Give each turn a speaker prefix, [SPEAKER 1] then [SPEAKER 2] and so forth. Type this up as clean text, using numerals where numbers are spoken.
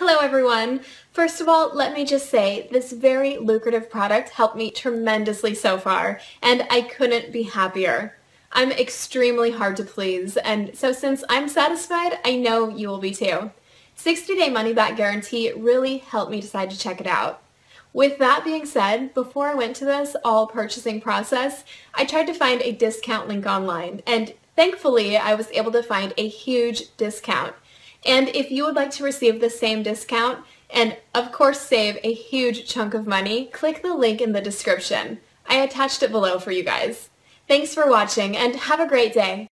[SPEAKER 1] Hello everyone! First of all, let me just say, this very lucrative product helped me tremendously so far, and I couldn't be happier. I'm extremely hard to please, and so since I'm satisfied, I know you will be too. 60-day money-back guarantee really helped me decide to check it out. With that being said, before I went to this all-purchasing process, I tried to find a discount link online, and thankfully I was able to find a huge discount. And if you would like to receive the same discount, and of course save a huge chunk of money, click the link in the description. I attached it below for you guys. Thanks for watching, and have a great day!